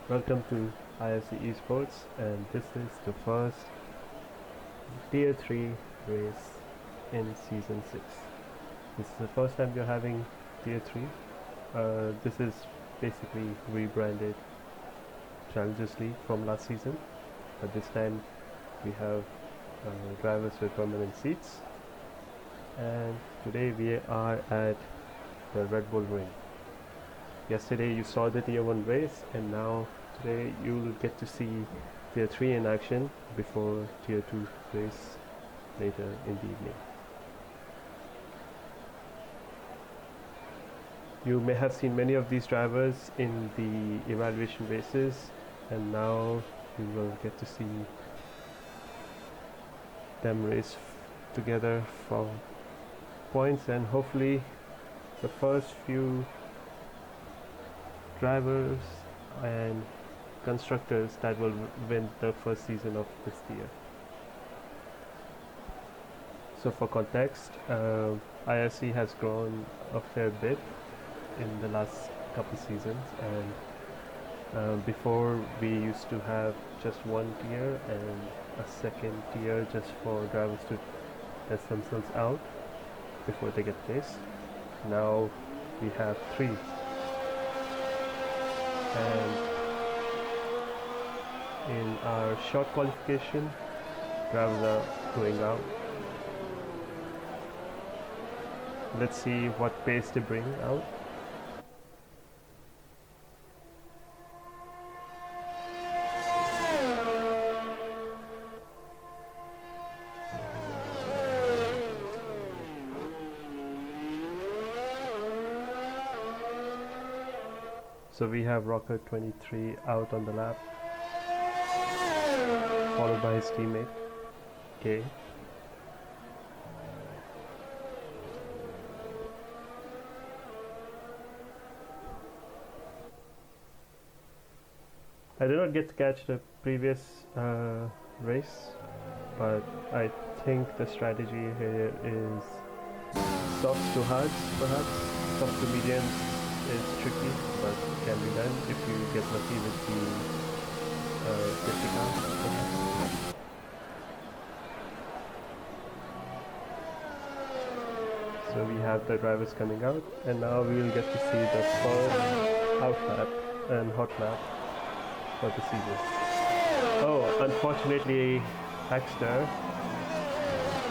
Welcome to IRC Esports, and this is the first Tier 3 race in Season 6. This is the first time you're having Tier 3. This is basically rebranded Challengers League from last season, but this time we have drivers with permanent seats, and today we are at the Red Bull Ring. Yesterday you saw the Tier 1 race, and now today you will get to see Tier 3 in action before Tier 2 race later in the evening. You may have seen many of these drivers in the evaluation races, and now you will get to see them race together for points, and hopefully the first few drivers and constructors that will win the first season of this tier. So for context, IRC has grown a fair bit in the last couple seasons, and before we used to have just one tier and a second tier just for drivers to test themselves out before they get placed. Now we have three. And in our short qualification, drivers are going out. Let's see what pace they bring out. So we have Rocker 23 out on the lap, followed by his teammate, K. I did not get to catch the previous race, but I think the strategy here is soft to hards, perhaps. Soft to mediums is tricky, but can be done if you get lucky with the safety car. So we have the drivers coming out, and now we will get to see the first out lap and hot lap for the season. Oh, unfortunately, Hackster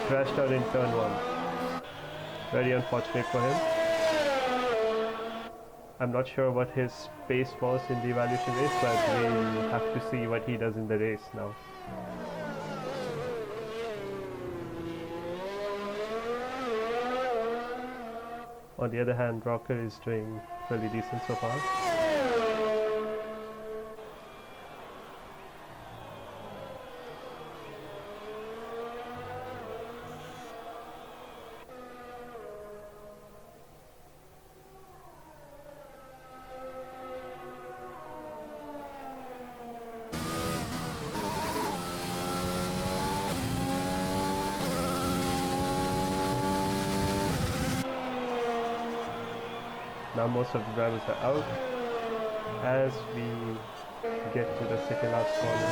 crashed out in turn 1. Very unfortunate for him. I'm not sure what his pace was in the evaluation race, but we'll have to see what he does in the race now. On the other hand, Rocker is doing really decent so far. Now most of the drivers are out as we get to the second last corner.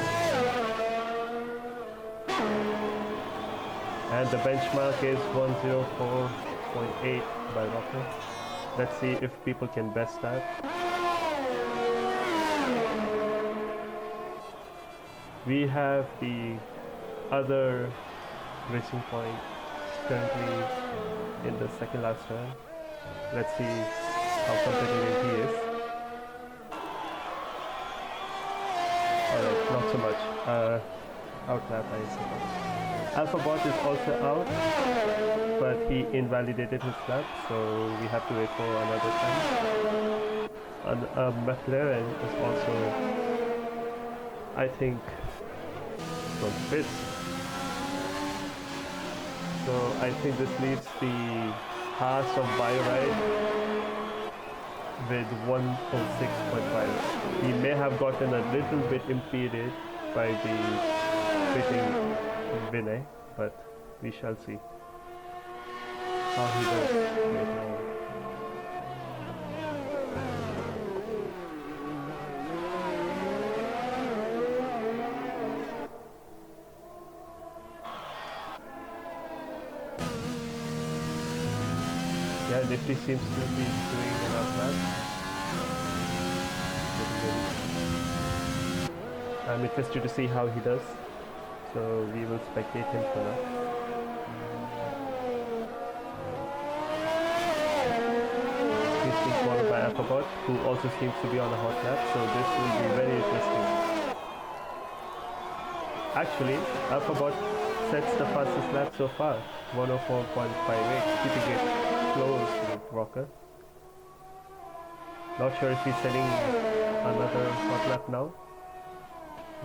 And the benchmark is 104.8 by Rocker. Let's see if people can best that. We have the other racing point currently in the second last turn. Let's see how competitive he is. Alright, not so much. Outlap, I see. Alphabot is also out, but he invalidated his lap, so we have to wait for another time. McLaren is also, I think, from fifth. So I think this leaves the Haas of Bioride with 106.5. He may have gotten a little bit impeded by the pitting Vinay, but we shall see how he does later on. actually seems to be doing an outlap. I'm interested to see how he does, so we will spectate him for now. He's being followed by Alphabot, who also seems to be on a hot lap, so this will be very interesting. Actually, Alphabot sets the fastest lap so far, 104.58, keeping it close with Rocker. Not sure if he's setting another hot lap now,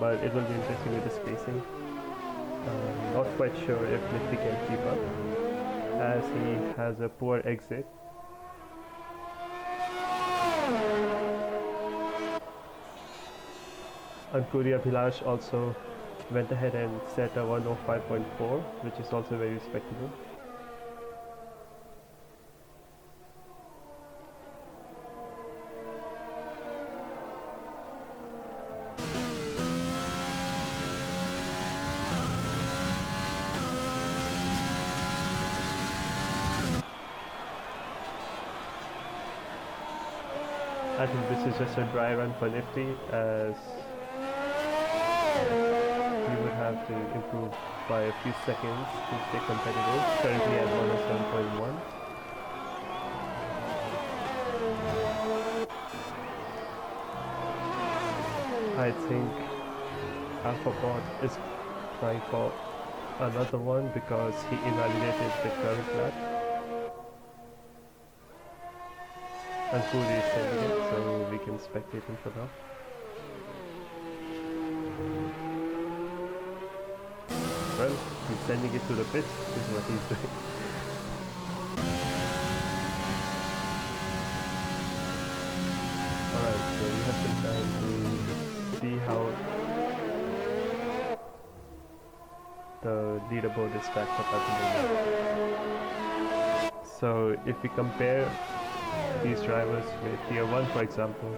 but it will be interesting with the spacing. Not quite sure if Nifty can keep up, as he has a poor exit. Ankuri Abhilash also went ahead and set a 105.4, which is also very respectable. I think this is just a dry run for Nifty, as he would have to improve by a few seconds to stay competitive, currently at 107.1. I think Alphabot is trying for another one because he invalidated the current lap. And Puri is sending it, so we can spectate him for now. Well, he's sending it to the pits, is what he's doing. Alright, so we have some time to see how the leaderboard is stacked up at the moment. So if we compare these drivers with Tier 1, for example,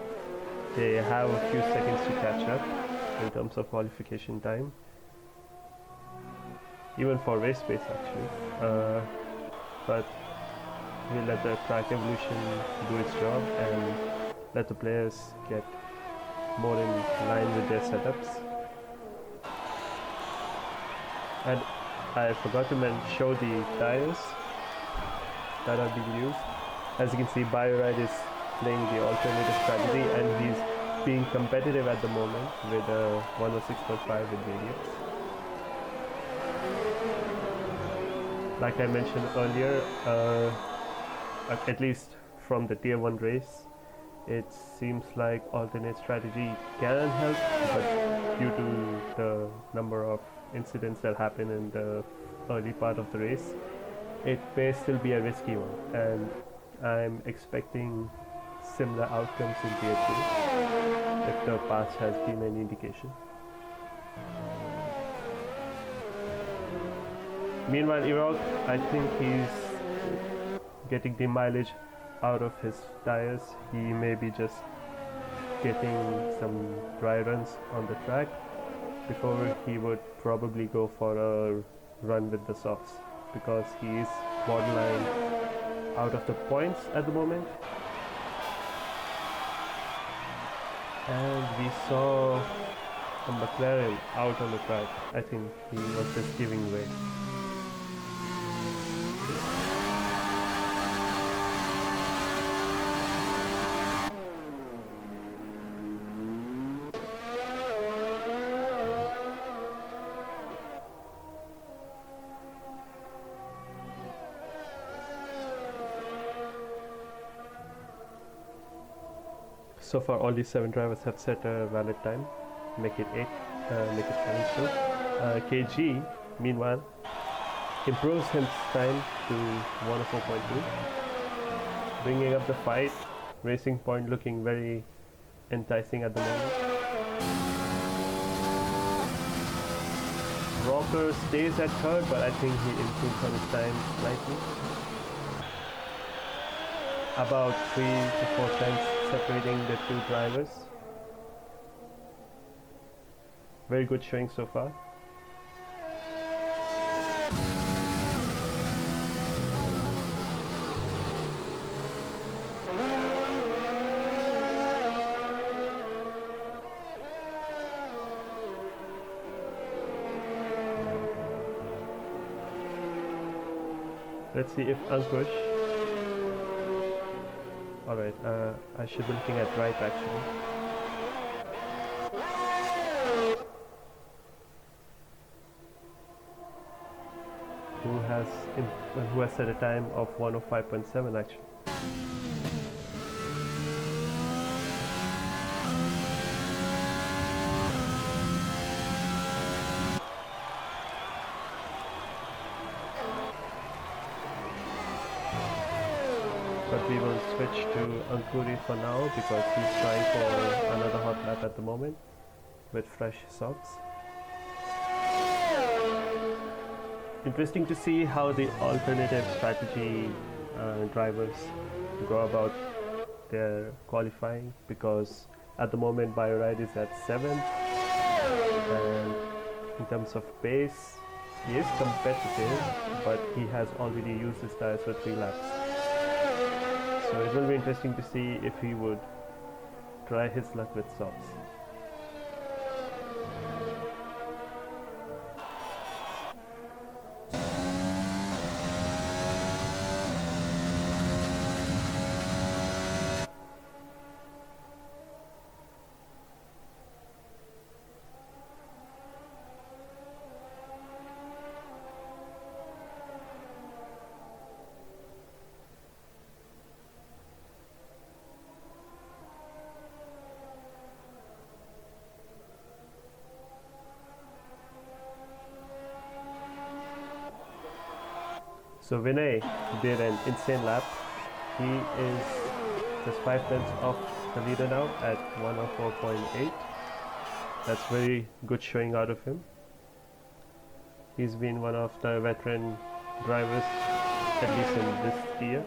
they have a few seconds to catch up in terms of qualification time, even for race pace actually, but we'll let the track evolution do its job and let the players get more in line with their setups. And I forgot to show the tires that are being used. As you can see, Bioride is playing the alternative strategy and he's being competitive at the moment with a 106.5 with radius. Like I mentioned earlier, at least from the Tier 1 race, it seems like alternate strategy can help, but due to the number of incidents that happen in the early part of the race, it may still be a risky one, and I'm expecting similar outcomes in Tier 2 if the past has been any indication. Meanwhile, Iraq, I think he's getting the mileage out of his tires. He may be just getting some dry runs on the track before he would probably go for a run with the softs, because he is borderline out of the points at the moment. And we saw a McLaren out on the track. I think he was just giving way. So far, all these 7 drivers have set a valid time. Make it 8, make it 7 still. KG, meanwhile, improves his time to 104.2, bringing up the fight. Racing Point looking very enticing at the moment. Rocker stays at 3rd, but I think he improves on his time slightly. About 3 to 4 tenths separating the 2 drivers. Very good showing so far. Let's see if Ankush. Alright, I should be looking at right actually. Who has set a time of 105.7 actually. But we will switch to Ankuri for now because he's trying for another hot lap at the moment with fresh socks. Interesting to see how the alternative strategy drivers go about their qualifying, because at the moment Bioride is at 7th, and in terms of pace he is competitive, but he has already used his tires for 3 laps. So it will be interesting to see if he would try his luck with softs. So Vinay did an insane lap. He is just 5 tenths off the leader now at 104.8. That's very good showing out of him. He's been one of the veteran drivers, at least in this year.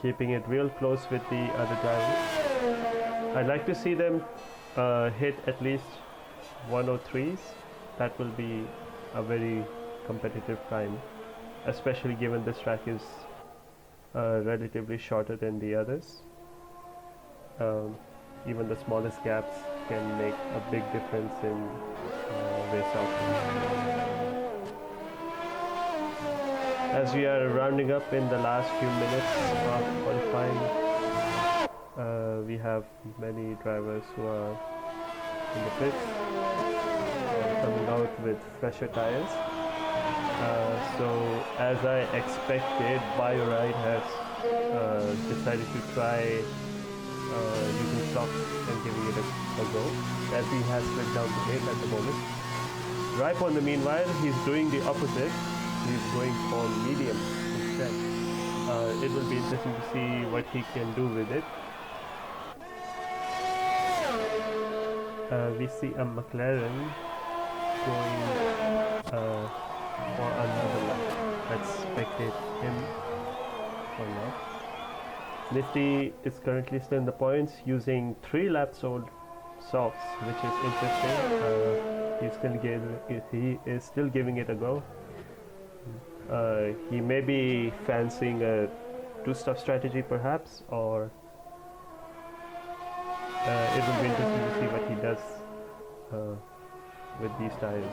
Keeping it real close with the other drivers. I'd like to see them hit at least 103s. That will be a very competitive time, especially given this track is relatively shorter than the others. Even the smallest gaps can make a big difference in race outcome. As we are rounding up in the last few minutes of qualifying, we have many drivers who are in the pits coming out with fresher tires. So as I expected, Bioride has decided to try using softs and giving it a go, as he has slid down to 8 at the moment. Ripe on the meanwhile, he's doing the opposite. He's going for medium instead. It will be interesting to see what he can do with it. We see a McLaren going for another lap. Let's spectate him or not. Nifty is currently still in the points using 3 laps old softs, which is interesting. He is still giving it a go. He may be fancying a 2-stop strategy perhaps, or it will be interesting to see what he does with these tires.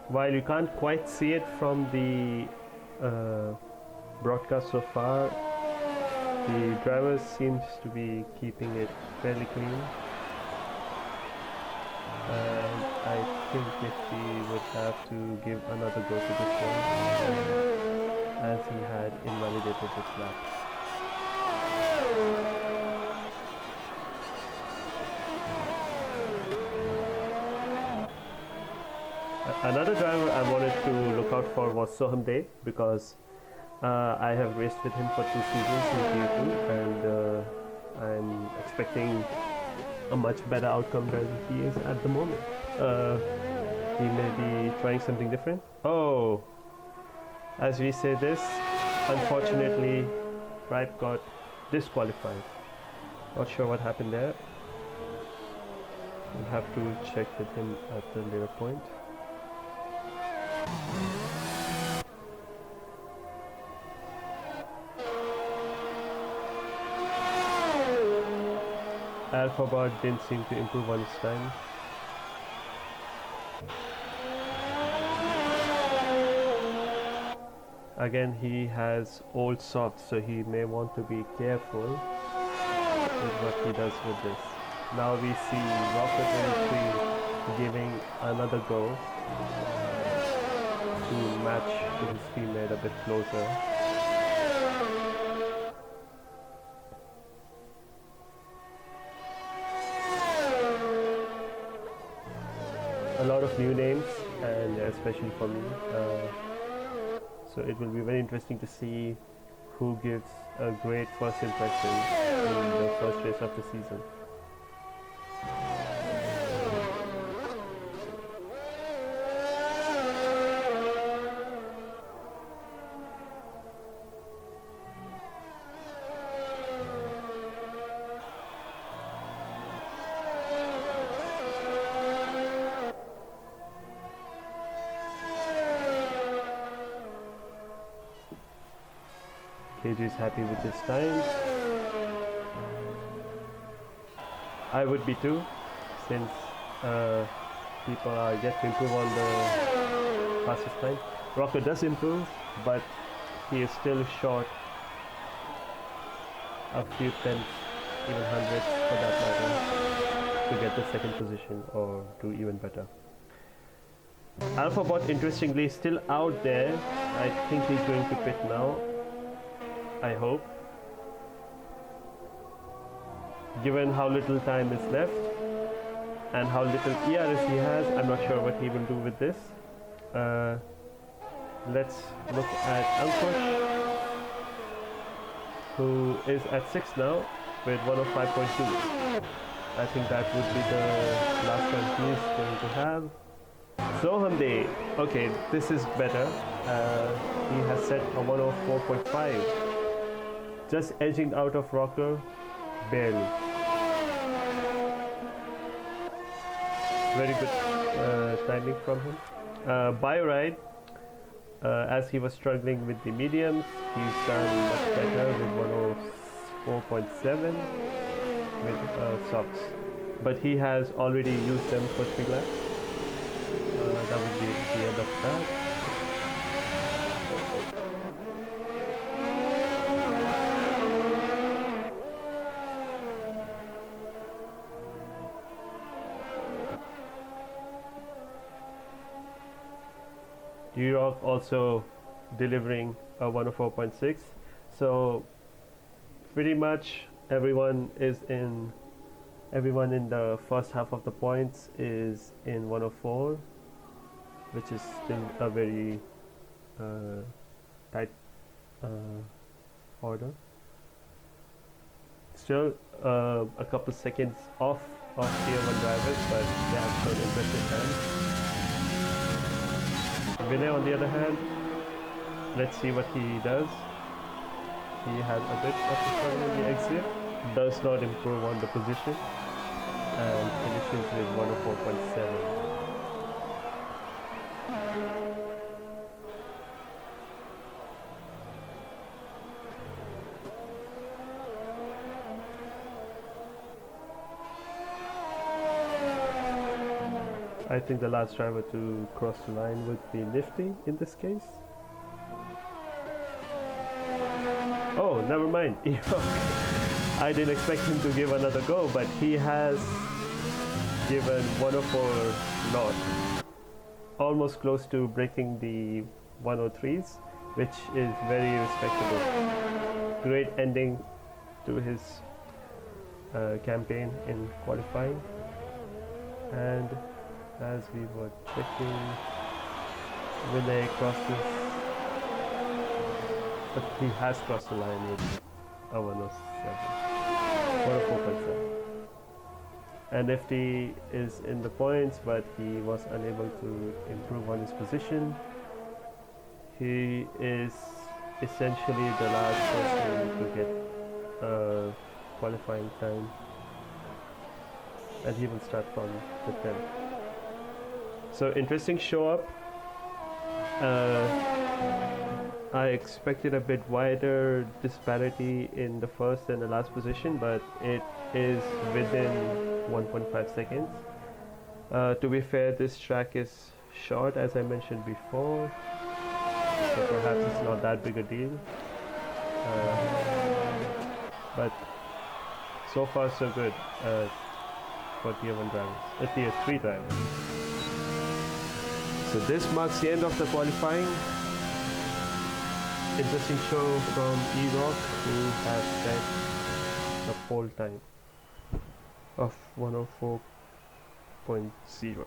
While you can't quite see it from the broadcast so far, the driver seems to be keeping it fairly clean, and I think Nifty would have to give another go to this one, as he had invalidated this lap. Another driver I wanted to look out for was Soham Dey, because I have raced with him for 2 seasons in Tier 2, and I'm expecting a much better outcome than he is at the moment. He may be trying something different. Oh, as we say this, unfortunately, Ripe got disqualified. Not sure what happened there. We'll have to check with him at the later point. Alphabet didn't seem to improve on his time. Again, he has old socks, so he may want to be careful with what he does with this. Now we see Rocket 23 giving another go to match his teammate a bit closer. A lot of new names, and especially for me. So it will be very interesting to see who gives a great first impression in the first race of the season. KJ is happy with his time. I would be too, since people are yet to improve on the fastest time. Rocker does improve, but he is still short a few tenths, even hundredths for that matter, to get the second position or do even better. Alphabot, interestingly, is still out there. I think he's going to pit now. I hope. Given how little time is left and how little IRC he has, I'm not sure what he will do with this. Let's look at Ankush, who is at 6 now with 105.2. I think that would be the last time he's going to have. Sohamde, okay, this is better. He has set a 104.5. Just edging out of Rocker, barely. Very good timing from him. Bioride, as he was struggling with the mediums, he's done much better with 104.7 with socks. But he has already used them for 3 laps. That would be the end of that. Europe also delivering a 104.6, so pretty much everyone in the first half of the points is in 104, which is still a very tight order. Still a couple seconds off of tier 1 drivers, but they have shown impressive times. Vinay, on the other hand, let's see what he does. He has a bit of a struggle in the exit, does not improve on the position, and finishes with 104.7. I think the last driver to cross the line would be Nifty in this case. Oh, never mind. I didn't expect him to give another go, but he has given 104 knot. Almost close to breaking the 103s, which is very respectable. Great ending to his campaign in qualifying. And as we were checking, Vinay crosses, but he has crossed the line with a 104.7. And FT is in the points, but he was unable to improve on his position. He is essentially the last person to get a qualifying time. and he will start from the 10th. So interesting show up. I expected a bit wider disparity in the first and the last position, but it is within 1.5 seconds. To be fair, this track is short, as I mentioned before, so perhaps it's not that big a deal. But so far so good for Tier 1 drivers, Tier 3 drivers. So this marks the end of the qualifying. Interesting show from E-Rock, who has set a pole time of 104.0.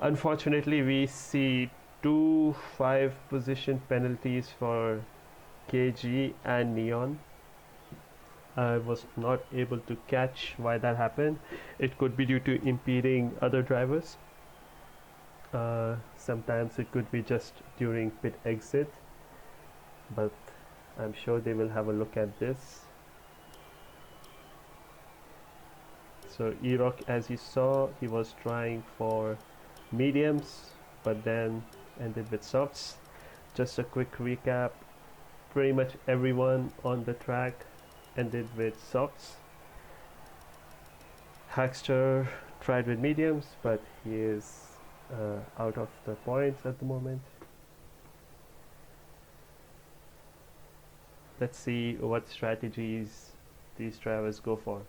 Unfortunately, we see 2 5-position penalties for KG and Neon. I was not able to catch why that happened. It could be due to impeding other drivers. Sometimes it could be just during pit exit, but I'm sure they will have a look at this. So E-Rock, as you saw, he was trying for mediums, but then ended with softs. Just a quick recap, pretty much everyone on the track ended with softs. Hackster tried with mediums, but he is out of the points at the moment. Let's see what strategies these drivers go for.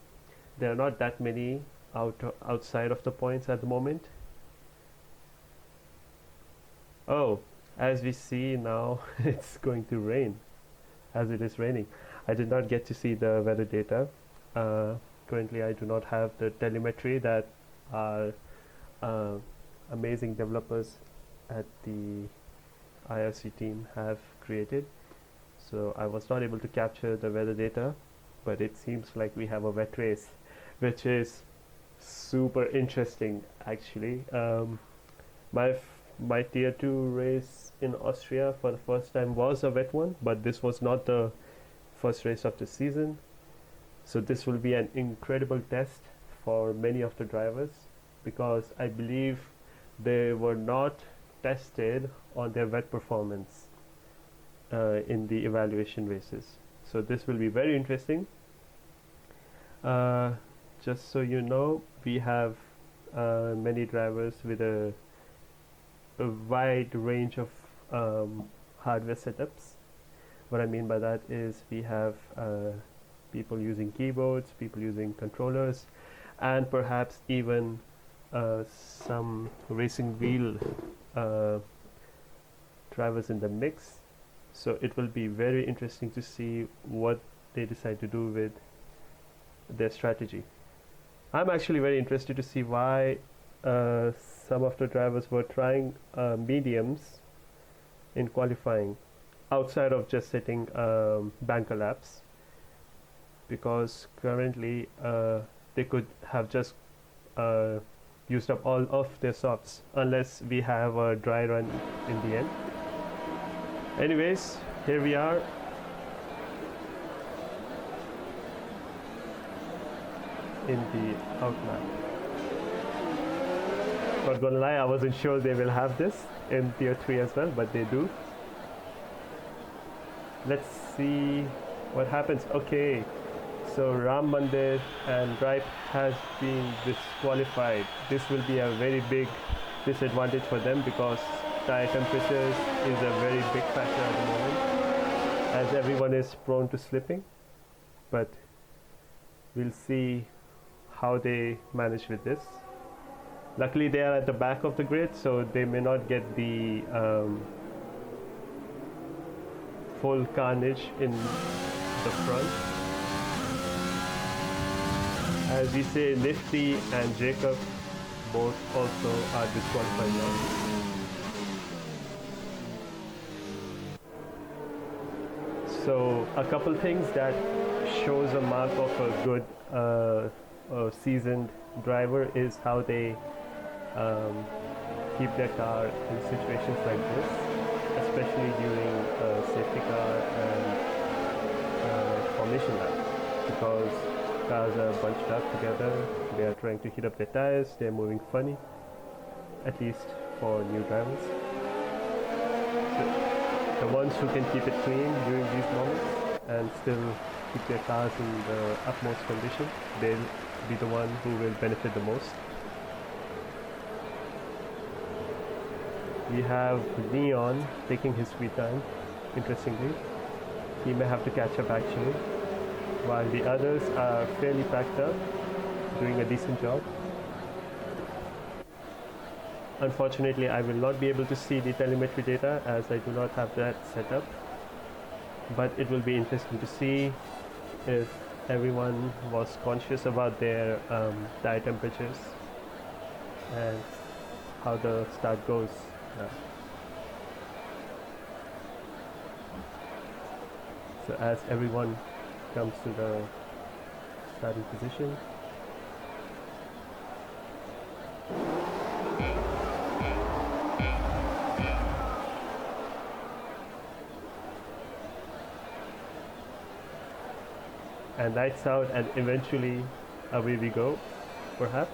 There are not that many outside of the points at the moment. Oh, as we see now, it's going to rain, as it is raining. I did not get to see the weather data. Currently, I do not have the telemetry that our amazing developers at the IRC team have created. So I was not able to capture the weather data, but it seems like we have a wet race, which is super interesting actually. My tier 2 race in Austria for the first time was a wet one, but this was not the first race of the season. So this will be an incredible test for many of the drivers, because I believe they were not tested on their wet performance in the evaluation races. So this will be very interesting. Just so you know, we have many drivers with a wide range of hardware setups. What I mean by that is we have people using keyboards, people using controllers, and perhaps even some racing wheel drivers in the mix. So it will be very interesting to see what they decide to do with their strategy. I'm actually very interested to see why some of the drivers were trying mediums in qualifying outside of just setting banker laps, because currently they could have just used up all of their softs unless we have a dry run in the end. Anyways, here we are. In the outlap. Not gonna lie, I wasn't sure they will have this in tier 3 as well, but they do. Let's see what happens. Okay, so Ram Mandir and Ripe has been disqualified. This will be a very big disadvantage for them, because tire temperatures is a very big factor at the moment, as everyone is prone to slipping. But we'll see how they manage with this. Luckily they are at the back of the grid, so they may not get the full carnage in the front. As we say, Nifty and Jacob both also are disqualified now. So a couple things that shows a mark of a good seasoned driver is how they keep their car in situations like this, especially during safety car and formation lap, because Cars are bunched up together. They are trying to heat up their tires. They're moving funny, at least for new drivers. So the ones who can keep it clean during these moments and still keep their cars in the utmost condition, they'll be the one who will benefit the most. We have Neon taking his sweet time, interestingly. He may have to catch up actually, while the others are fairly packed up, doing a decent job. Unfortunately, I will not be able to see the telemetry data as I do not have that set up, but it will be interesting to see if everyone was conscious about their tire temperatures and how the start goes. So as everyone comes to the starting position, and lights out, and eventually away we go, perhaps.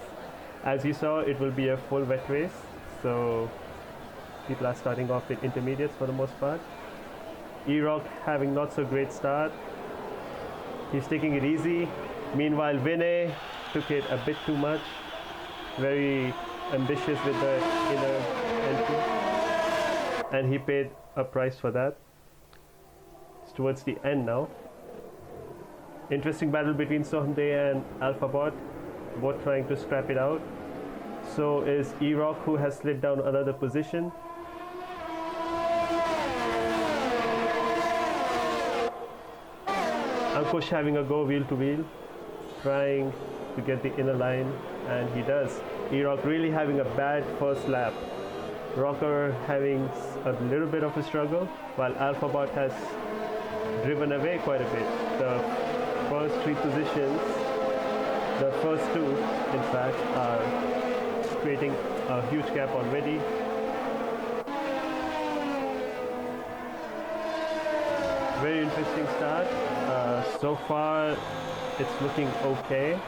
As you saw, it will be a full wet race, so people are starting off with intermediates for the most part. E-Rock having not so great start. He's taking it easy. Meanwhile, Vinay took it a bit too much. Very ambitious with the inner entry. And he paid a price for that. It's towards the end now. Interesting battle between Sohmday and AlphaBot, both trying to scrap it out. So is E-Rock, who has slid down another position. Ankush having a go wheel to wheel, trying to get the inner line, and he does. E-Rock really having a bad first lap. Rocker having a little bit of a struggle, while AlphaBot has driven away quite a bit. The first three positions, the first two in fact, are creating a huge gap already. Very interesting start. So far it's looking okay,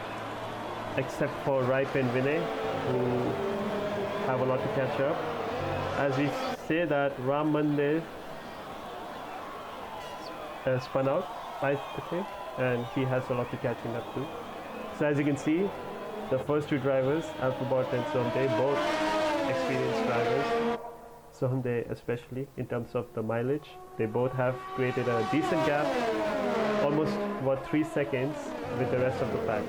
except for Ripe and Vinay, who have a lot to catch up. As we say that, Ram Mandir spun out, I think, and he has a lot to catching up to. So as you can see, the first two drivers, AlphaBot and Sohmday, both experienced drivers. Sohmday especially in terms of the mileage. They both have created a decent gap, almost 3 seconds with the rest of the pack.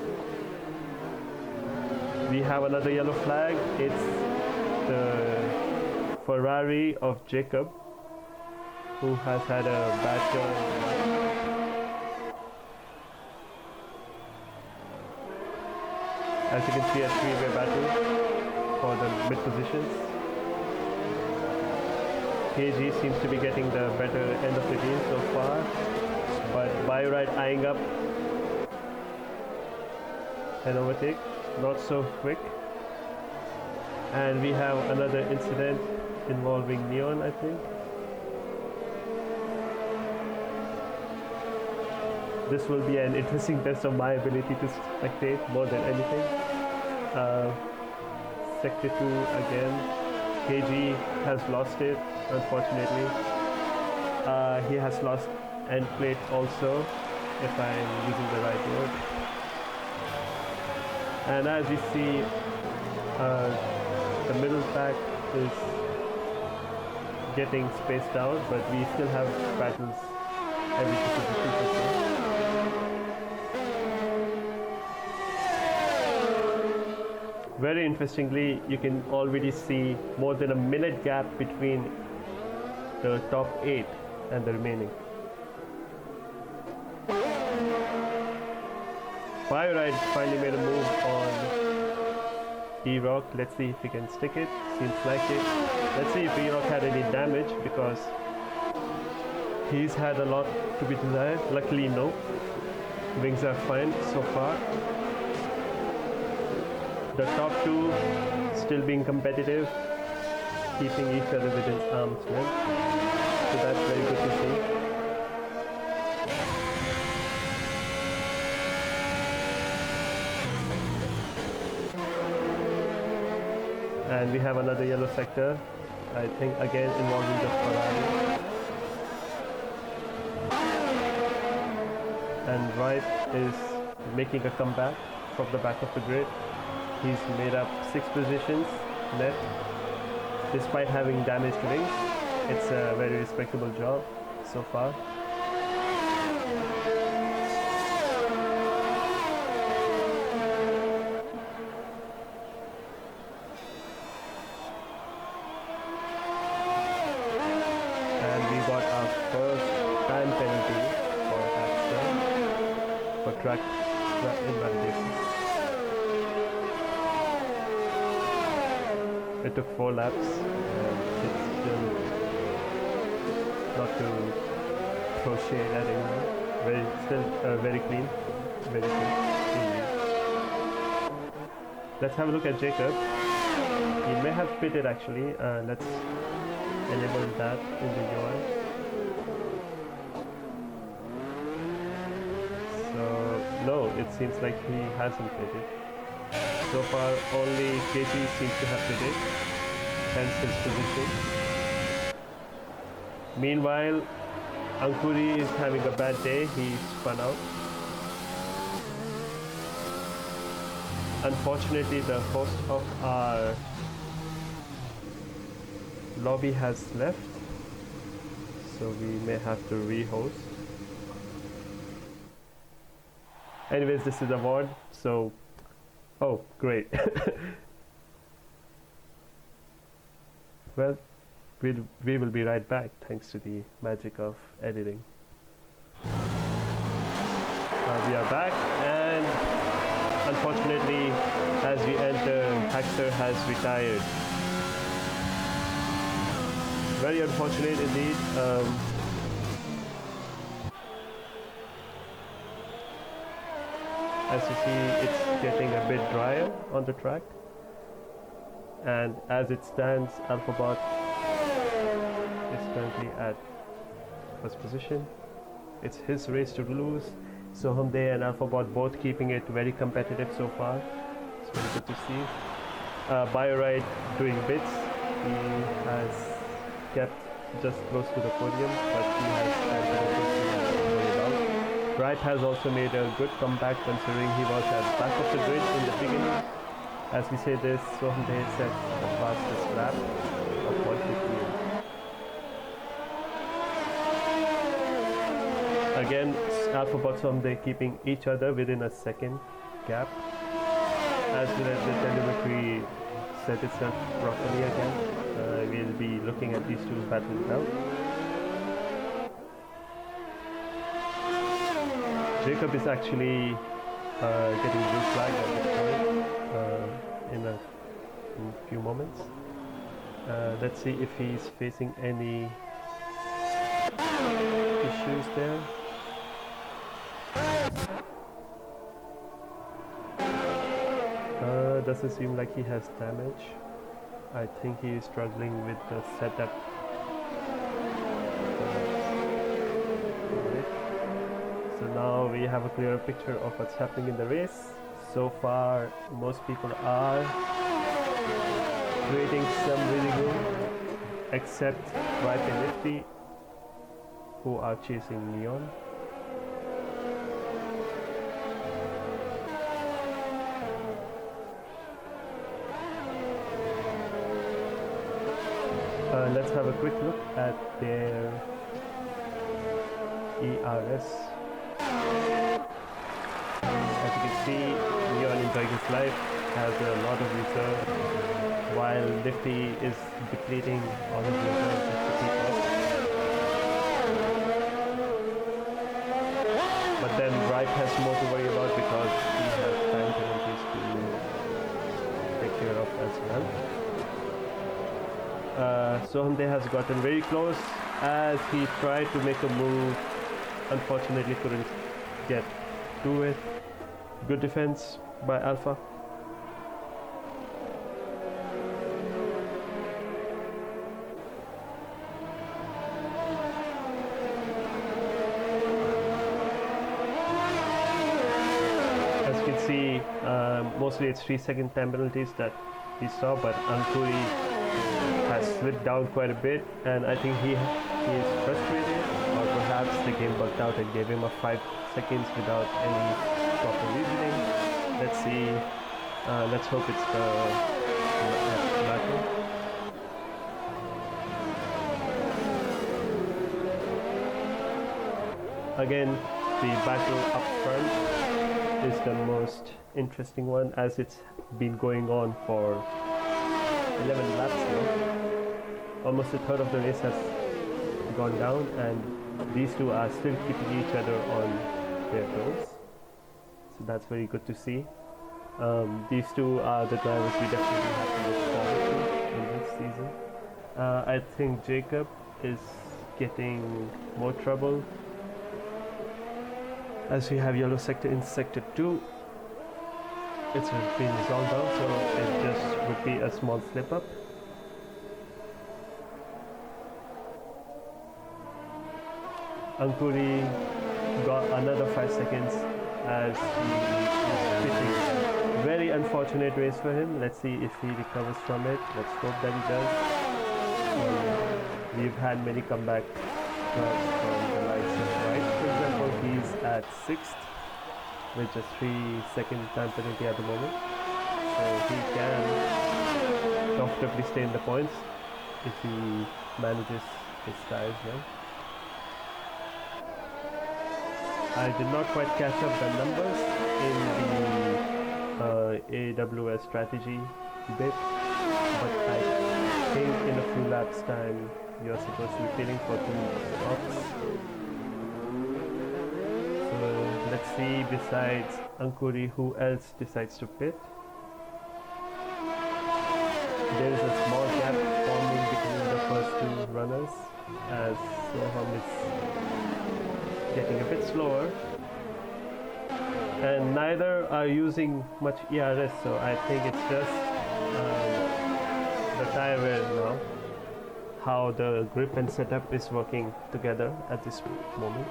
We have another yellow flag. It's the Ferrari of Jacob, who has had a bad turn. As you can see, a three-way battle for the mid positions. KG seems to be getting the better end of the deal so far, but Bioride eyeing up an overtake, not so quick. And we have another incident involving Neon, I think. This will be an interesting test of my ability to spectate more than anything. Sector 2 again. KG has lost it, unfortunately. He has lost end plate also, if I'm using the right word. And as you see, the middle pack is getting spaced out, but we still have battles every 2 positions or so. Very interestingly, you can already see more than a minute gap between the top 8 and the remaining. Bioride finally made a move on E-Rock. Let's see if he can stick it. Seems like it. Let's see if E-Rock had any damage, because he's had a lot to be desired. Luckily, no. Wings are fine so far. The top 2 still being competitive, keeping each other within arm's length. So that's very good to see. And we have another yellow sector, I think again involving the Ferrari. And Wright is making a comeback from the back of the grid. He's made up 6 positions net despite having damaged wings. It's a very respectable job so far. And we got our first time penalty for Austria for track invalidation. It took 4 laps and it's still not to throw shade at anyone. Still very clean, very clean. Let's have a look at Jacob. He may have pitted actually. Let's enable that in the UI. So no, it seems like he hasn't pitted. So far only KT seems to have pitted, hence his position. Meanwhile, Ankuri is having a bad day, he spun out. Unfortunately, the host of our lobby has left, so we may have to re-host. Anyways, this is a VOD, so oh great. Well, we will be right back thanks to the magic of editing. We are back, and unfortunately as we enter, Haxter has retired. Very unfortunate indeed. As you see, it's getting a bit drier on the track, and as it stands, Alphabot is currently at first position. It's his race to lose. Sohamde and Alphabot both keeping it very competitive so far. It's very good to see. Bioride doing bits. He has kept just close to the podium, but he has Wright has also made a good comeback considering he was at the back of the grid in the beginning. As we say this, Sohamde set the fastest lap of 1:15. Again, Alphabot Sohamde keeping each other within a second gap. As soon as the telemetry set itself properly again, we'll be looking at these two battling out. Jacob is actually getting blue flag at this point in a few moments. Let's see if he's facing any issues there. Doesn't seem like he has damage. I think he is struggling with the setup. So now we have a clearer picture of what's happening in the race. So far, most people are creating some really good, except Ripe and Nifty, who are chasing Neon. Let's have a quick look at their ERS. As you can see, Neon enjoying his life, has a lot of reserve, while Nifty is depleting all his reserves just to keep up. But then Ripe has more to worry about because he has time penalties to take care of as well. Sohamde has gotten very close as he tried to make a move. Unfortunately couldn't get to it. Good defense by Alpha. As you can see, mostly it's 3-second time penalties that he saw, but Ankuri has slipped down quite a bit, and I think he is frustrated, or perhaps the game bugged out and gave him a 5 seconds without any proper reasoning. Let's see. Let's hope it's the battle. Again, the battle up front is the most interesting one, as it's been going on for 11 laps now. Almost a third of the race has gone down, and these two are still keeping each other on their toes. So that's very good to see. These two are the drivers we definitely have to look forward to in this season. I think Jacob is getting more trouble, as we have yellow sector in sector 2. It's been resolved out, so it just would be a small slip up. Ankuri got another 5 seconds as he is pitting. Very unfortunate race for him. Let's see if he recovers from it. Let's hope that he does. We've had many comeback drives from the likes of Wright, for example. He's at 6th with just 3-second time penalty at the moment. So he can comfortably stay in the points if he manages his tires well. I did not quite catch up the numbers in the AWS strategy bit, but I think in a few laps time you're supposed to be pitting for 2 stops. So let's see, besides Ankuri, who else decides to pit. There is a small gap forming between the first 2 runners, as Soham is getting a bit slower, and neither are using much ERS, so I think it's just the tire wear now, how the grip and setup is working together at this moment.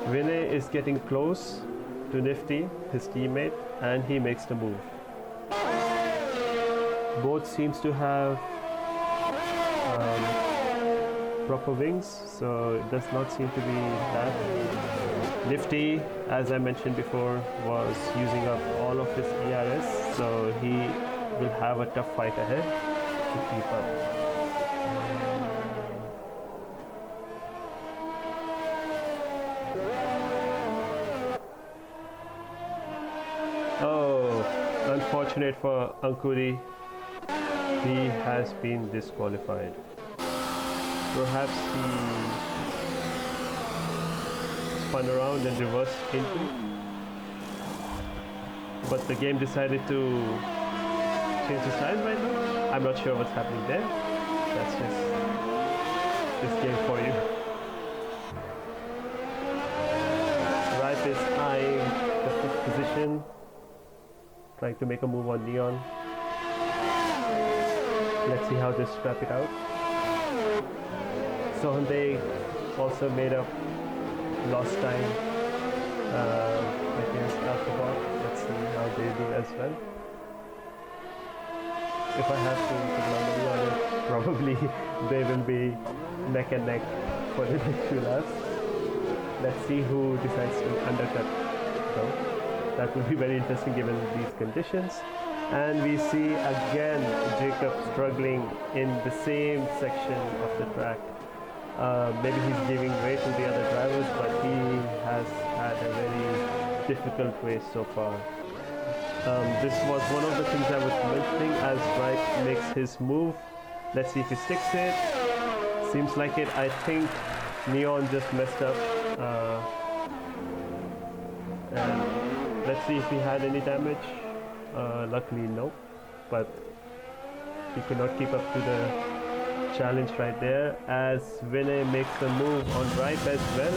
Vinay is getting close to Nifty, his teammate, and he makes the move. Both seems to have proper wings, so it does not seem to be that. Nifty, as I mentioned before, was using up all of his ERS, so he will have a tough fight ahead to keep up. Oh, unfortunate for Ankuri, he has been disqualified. Perhaps he spun around and reversed into, but the game decided to change the size right now. I'm not sure what's happening there. That's just this game for you. Ripe is eyeing the 5th position, trying to make a move on Neon. Let's see how they strap it out. So they also made up lost time against Alphabot. Let's see how they do as well. If I have to put my money on it, probably they will be neck and neck for the next few laps. Let's see who decides to undercut though. That will be very interesting given these conditions. And we see again Jacob struggling in the same section of the track. Maybe he's giving way to the other drivers, but he has had a very difficult race so far. This was one of the things I was mentioning as Wright makes his move. Let's see if he sticks it. Seems like it. I think Neon just messed up. And let's see if he had any damage. Luckily no, but he could not keep up to the challenge right there, as Vinay makes a move on Ripe as well.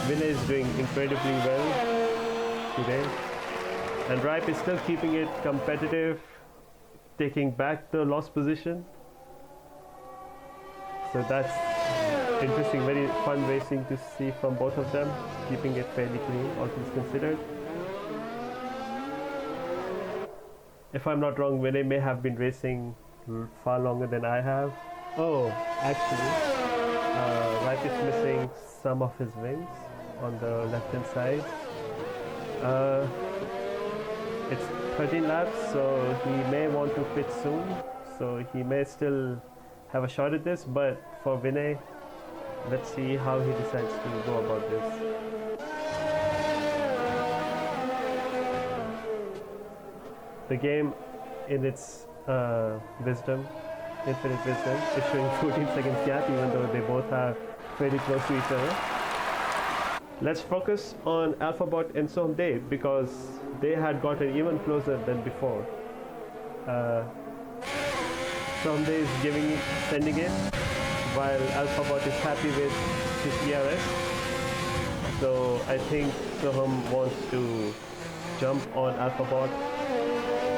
Vinay is doing incredibly well today, and Ripe is still keeping it competitive, taking back the lost position. So that's interesting, very fun racing to see from both of them, keeping it fairly clean, all things considered. If I'm not wrong, Vinay may have been racing far longer than I have. Oh, actually, Ripe is missing some of his wings on the left hand side. It's 13 laps, so he may want to pit soon, so he may still have a shot at this, but for Vinay, let's see how he decides to go about this. The game, in its wisdom, infinite wisdom, is showing 14 seconds gap, even though they both are very close to each other. Let's focus on AlphaBot and Someday because they had gotten even closer than before. Someday is sending it, while AlphaBot is happy with his ERS. So I think Soham wants to jump on AlphaBot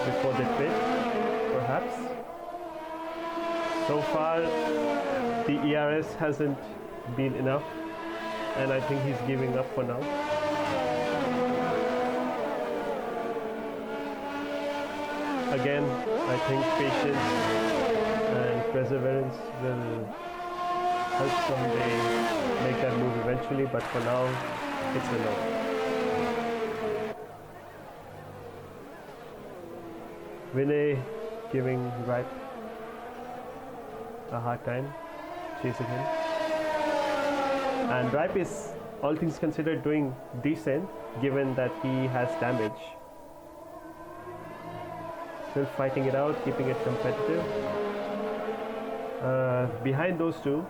before they pit, perhaps. So far, the ERS hasn't been enough, and I think he's giving up for now. Again, I think patience and perseverance will help Someday make that move eventually, but for now, it's a no. Vinay giving Ripe a hard time, chasing him. And Ripe is, all things considered, doing decent given that he has damage. Still fighting it out, keeping it competitive. Behind those two,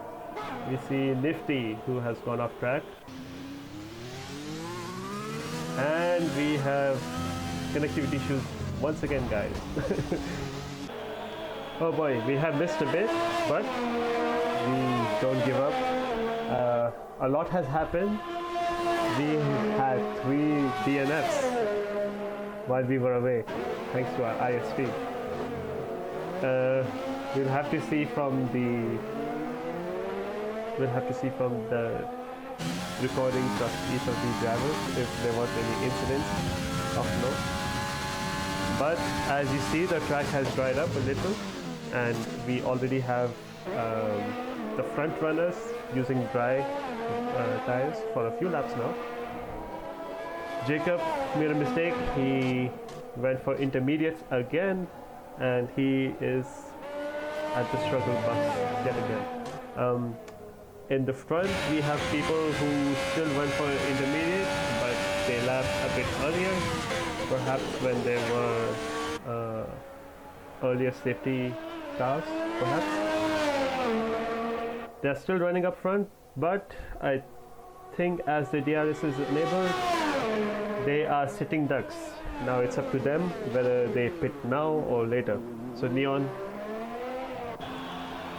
we see Nifty, who has gone off track. And we have connectivity issues once again, guys. Oh boy, we have missed a bit, but we don't give up. A lot has happened. We had 3 DNFs while we were away, thanks to our ISP. We'll have to see from the recordings of each of these drivers if there was any incidents of note. But as you see, the track has dried up a little, and we already have the front runners using dry tires for a few laps now. Jacob made a mistake. He went for intermediates again, and he is at the struggle bus yet again. In the front, we have people who still went for intermediate, but they lapped a bit earlier, perhaps when there were earlier safety cars, perhaps. They're still running up front, but I think as the DRS is enabled, they are sitting ducks. Now it's up to them whether they pit now or later. So Neon,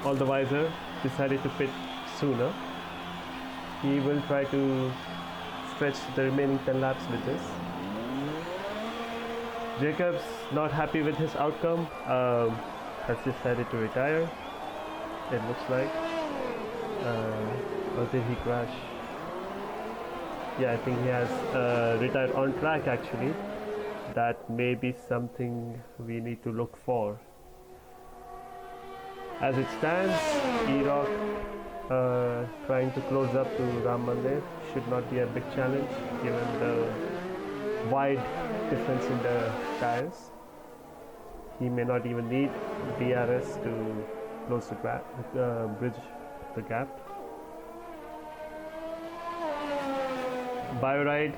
all the wiser, decided to pit sooner. He will try to stretch the remaining 10 laps with this. Jacob's not happy with his outcome, has decided to retire, it looks like. Or did he crash? Yeah, I think he has retired on track actually. That may be something we need to look for. As it stands, E-Rock trying to close up to Ram Mandir should not be a big challenge given the wide difference in the tires. He may not even need DRS to close the bridge the gap. Bioride,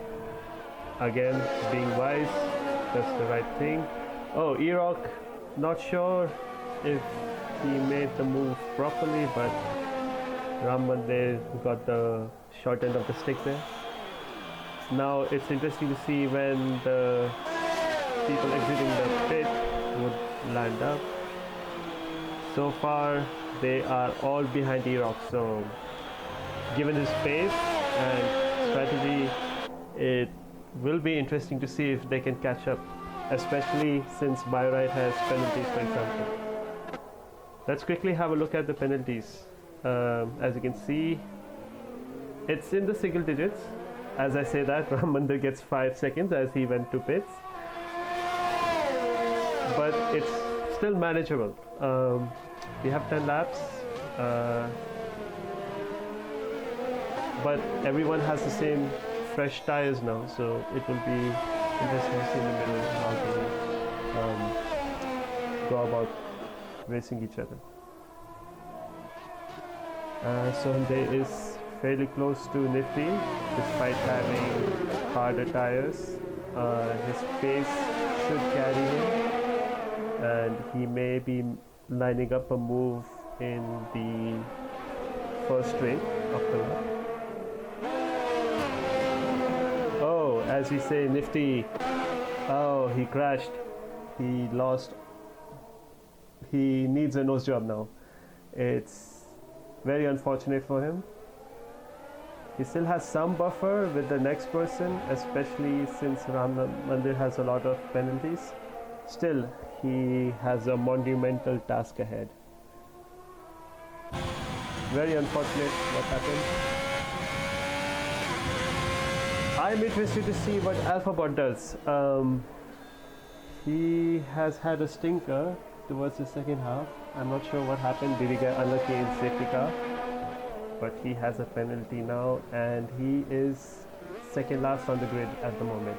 again being wise, that's the right thing. Oh, E-Rock, not sure if he made the move properly, but Ram Mandir got the short end of the stick there. Now it's interesting to see when the people exiting the pit would land up. So far they are all behind E-Rock, so given his pace and strategy, it will be interesting to see if they can catch up, especially since Bioride has penalties, for example. Let's quickly have a look at the penalties. As you can see, it's in the single digits. As I say that, Ram Mandir gets 5 seconds as he went to pits. but it's still manageable. We have 10 laps, but everyone has the same fresh tires now, so it will be interesting to see in the middle how they go about racing each other. So Hyundai is fairly close to Nifty despite having harder tires. His pace should carry him, and he may be lining up a move in the first straight of the lap. Oh, as we say, Nifty. Oh, he crashed. He lost. He needs a nose job now. It's very unfortunate for him. He still has some buffer with the next person, especially since Ram Mandir has a lot of penalties. Still, he has a monumental task ahead. Very unfortunate what happened. I'm interested to see what Alphabot does. He has had a stinker towards the second half. I'm not sure what happened. Did he get unlucky in safety car? But he has a penalty now, and he is second last on the grid at the moment.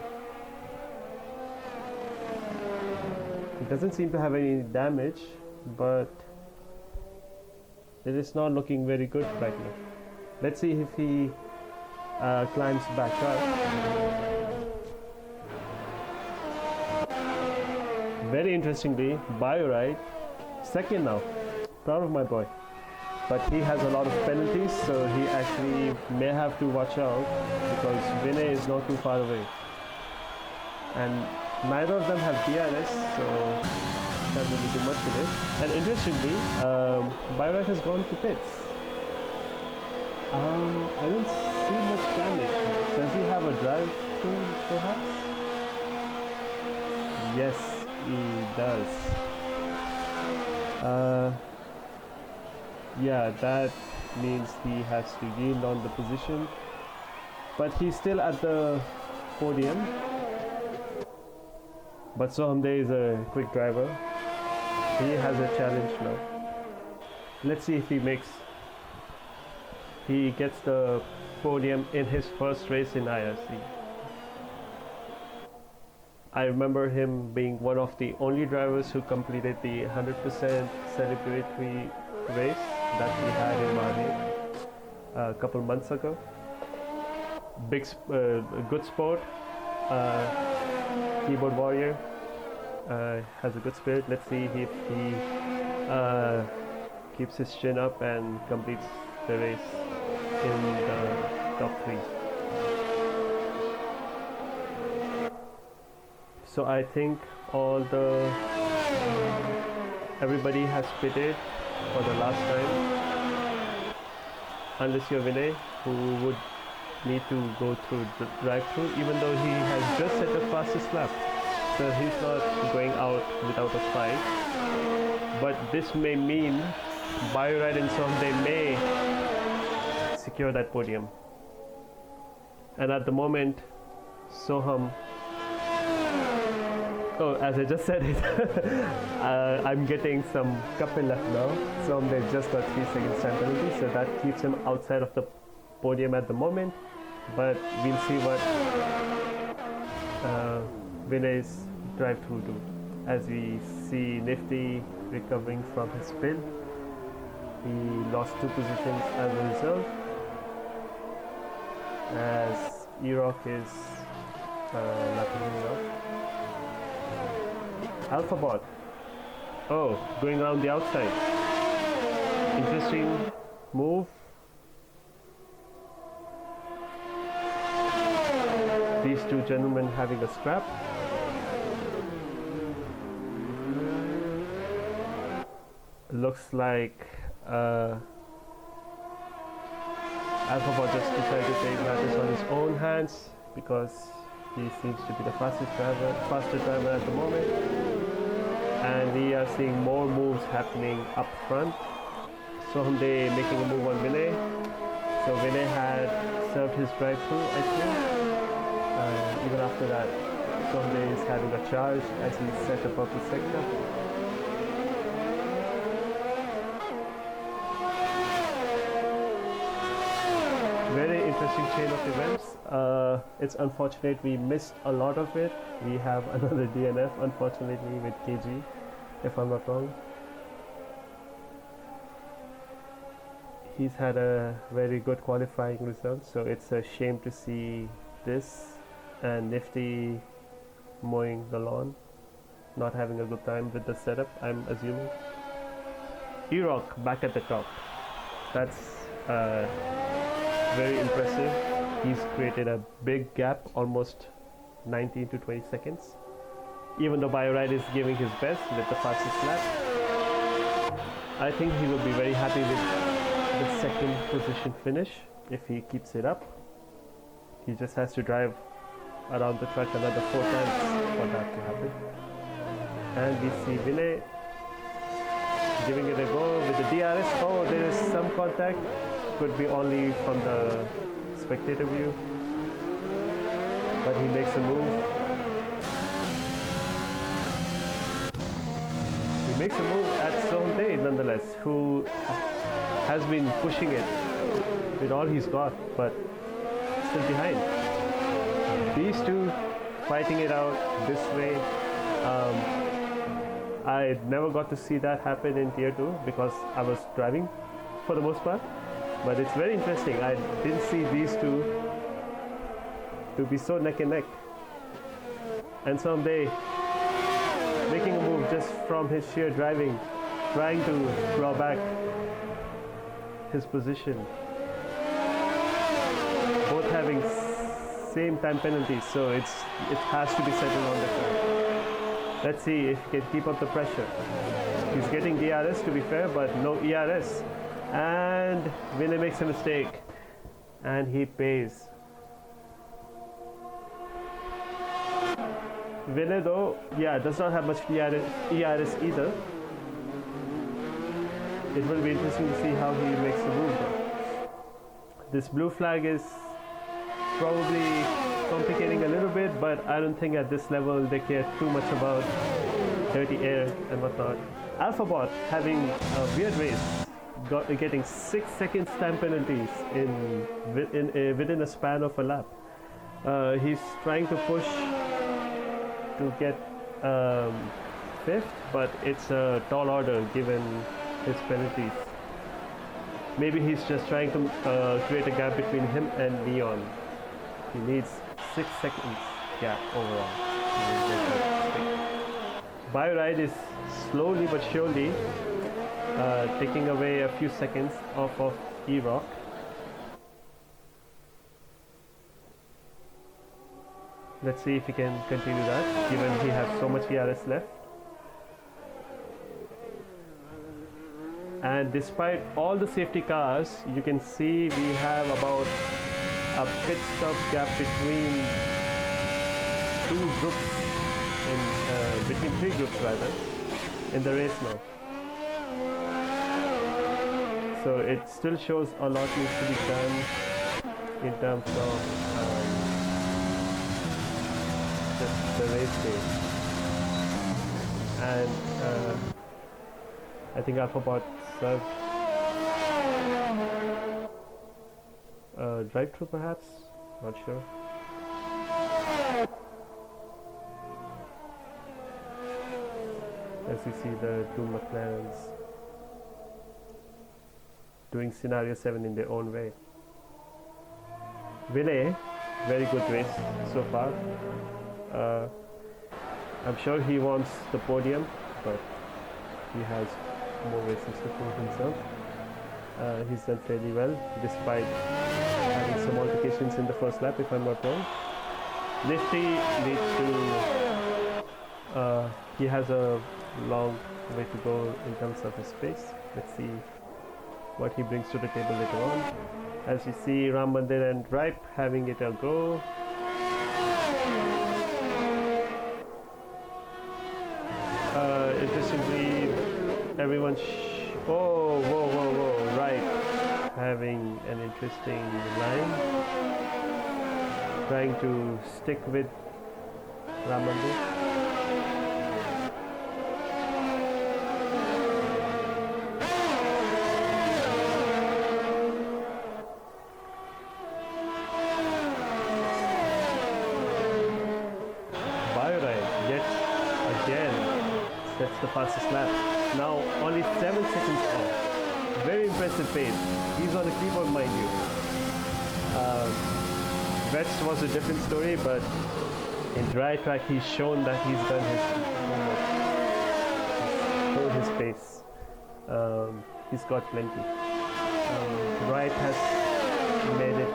He doesn't seem to have any damage, but it is not looking very good right now. Let's see if he climbs back up. Very interestingly, Bioride, second now. Proud of my boy. But he has a lot of penalties, so he actually may have to watch out because Vinay is not too far away. And neither of them have DRS, so can't really do much with it. And interestingly, Bioride has gone to pits. I don't see much damage. Does he have a drive through perhaps? Yes, he does. Yeah, that means he has to yield on the position, but he's still at the podium. But Sohamde is a quick driver. He has a challenge now. Let's see if he gets the podium in his first race in IRC. I remember him being one of the only drivers who completed the 100% celebratory race that we had in Mali a couple months ago. Good sport. Keyboard warrior has a good spirit. Let's see if he keeps his chin up and completes the race in the top 3. So I think everybody has pitted for the last time, unless you're Vinay, who would need to go through the drive-through, even though he has just set the fastest lap. So he's not going out without a fight. But this may mean Bioride and Sohamde may secure that podium. And at the moment, Soham. Oh, as I just said it, I'm getting some couple left now. So they just got 3 seconds time penalty, so that keeps him outside of the podium at the moment. But we'll see what Vinay's drive-through do. As we see Nifty recovering from his spin, he lost 2 positions as a result. As E-Rock is lapping him up. Alphabot. Oh, going around the outside. Interesting move. These 2 gentlemen having a scrap. Looks like Alphabot just decided to take matters on his own hands because he seems to be the faster driver at the moment. And we are seeing more moves happening up front. Sohamde making a move on Vinay. So Vinay had served his drive-through, I think. Even after that, Sunday is having a charge as he set a purple sector. Very interesting chain of events. It's unfortunate we missed a lot of it. We have another DNF unfortunately with KG, if I'm not wrong. He's had a very good qualifying result, so it's a shame to see this and Nifty mowing the lawn, not having a good time with the setup, I'm assuming. E-Rock back at the top. That's very impressive. He's created a big gap, almost 19 to 20 seconds. Even though Bioride is giving his best with the fastest lap, I think he will be very happy with the second position finish if he keeps it up. He just has to drive around the track another 4 times for that to happen. And we see Vinay giving it a go with the DRS. Oh, there is some contact. Could be only from the spectator view, but he makes a move. He makes a move at Sunday nonetheless, who has been pushing it with all he's got, but still behind. These two fighting it out this way. I never got to see that happen in Tier 2 because I was driving for the most part, but it's very interesting. I didn't see these two to be so neck and neck. And Someday making a move just from his sheer driving, trying to claw back his position. Both having same time penalties, so it has to be settled on the track. Let's see if he can keep up the pressure. He's getting DRS to be fair, but no ERS. And Vinay makes a mistake, and he pays. Vinay though, does not have much ERS either. It will be interesting to see how he makes the move though. This blue flag is probably complicating a little bit, but I don't think at this level they care too much about dirty air and whatnot. Alphabot having a weird race, getting 6 seconds time penalties within a span of a lap. He's trying to push to get 5th, but it's a tall order given his penalties. Maybe he's just trying to create a gap between him and Leon. He needs 6 seconds gap overall. Bioride is slowly but surely taking away a few seconds off of E-Rock. Let's see if he can continue that, given he has so much ERS left. And despite all the safety cars, you can see we have about a pit stop gap between between 3 groups rather, in the race now. So it still shows a lot needs to be done in terms of the race day. And I think Alphabot served drive-through perhaps, not sure. As you see the two McLarens doing scenario 7 in their own way. Vinay, very good race so far. I'm sure he wants the podium, but he has more races to prove himself. He's done fairly well despite having some altercations in the first lap, if I'm not wrong. Nifty needs to, he has a long way to go in terms of his pace. Let's see what he brings to the table later on. As you see, Ram Mandir and Ripe having it a go. Interestingly, everyone whoa, Ripe having an interesting line, trying to stick with Ramandir. That's the fastest lap. Now only 7 seconds off. Very impressive pace. He's on a keyboard, mind you. West was a different story, but in dry track he's shown that he's done his homework. He's shown his pace. He's got plenty. Wright has made it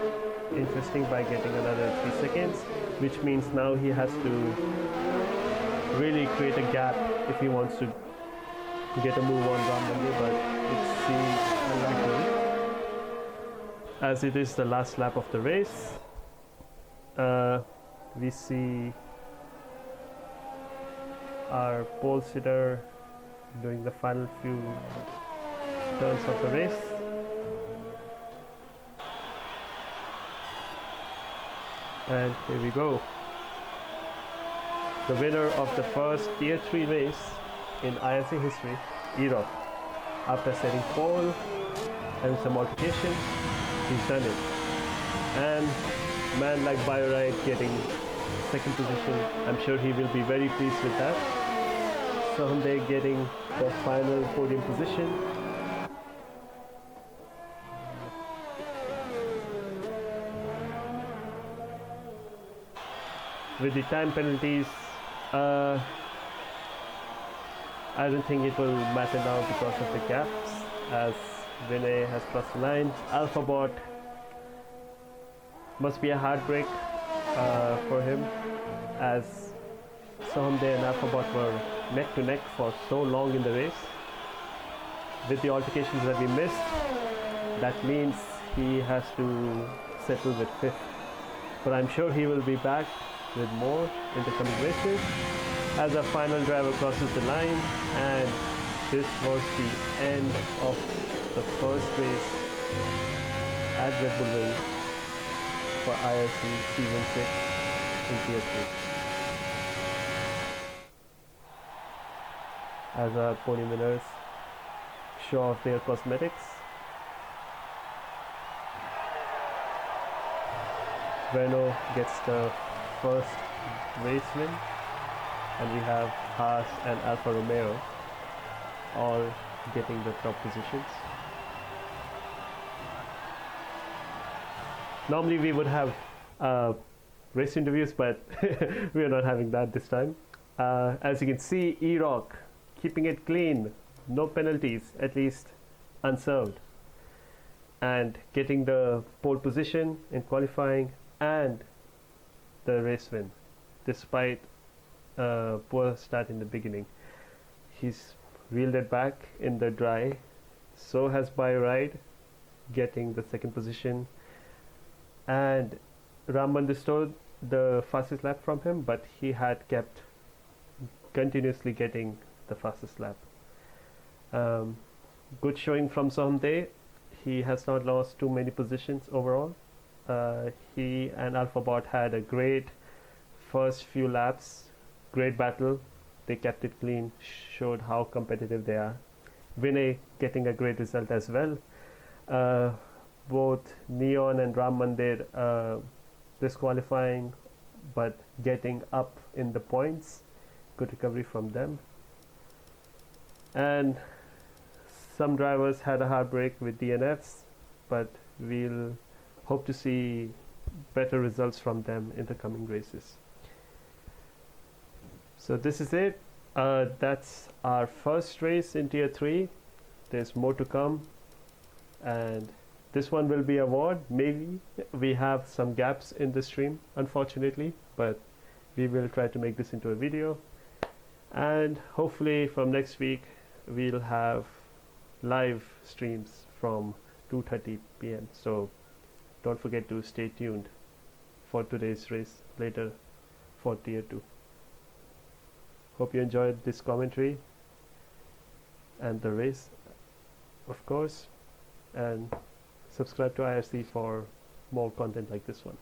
interesting by getting another 3 seconds, which means now he has to really create a gap if he wants to get a move on Ramandir, but it seems unlikely. As it is the last lap of the race, we see our pole sitter doing the final few turns of the race. And here we go. The winner of the first Tier 3 race in IRC history, Irok. After setting pole and some altercation, he's done it. And man like Bioride getting second position, I'm sure he will be very pleased with that. Someday getting the final podium position. With the time penalties, I don't think it will matter now because of the gaps, as Vinay has crossed the line. Alphabot must be a heartbreak for him, as Sohamde and Alphabot were neck to neck for so long in the race. With the altercations that we missed, that means he has to settle with 5th. But I'm sure he will be back with more in the coming races as a final driver crosses the line. And this was the end of the first race at Red Bull Ring for IRC Season 6 in Tier 3. As our podium winners show off their cosmetics, Renault gets the first race win, and we have Haas and Alfa Romeo all getting the top positions. Normally we would have race interviews, but we are not having that this time. As you can see, E-Rock keeping it clean, no penalties, at least unserved, and getting the pole position in qualifying and the race win, despite a poor start in the beginning. He's reeled it back in the dry. So has Bioride getting the second position, and Ramandir stole the fastest lap from him, but he had kept continuously getting the fastest lap. Good showing from Sohamde. He has not lost too many positions overall. He and Alphabot had a great first few laps, great battle. They kept it clean, showed how competitive they are. Vinay getting a great result as well. Both Neon and Ramandir disqualifying, but getting up in the points. Good recovery from them. And some drivers had a heartbreak with DNFs, but we'll hope to see better results from them in the coming races. So this is it. That's our first race in Tier 3. There's more to come, and this one will be a VOD. Maybe we have some gaps in the stream, unfortunately, but we will try to make this into a video. And hopefully from next week we'll have live streams from 2:30 p.m. So don't forget to stay tuned for today's race later for Tier 2. Hope you enjoyed this commentary and the race, of course, and subscribe to IRC for more content like this one.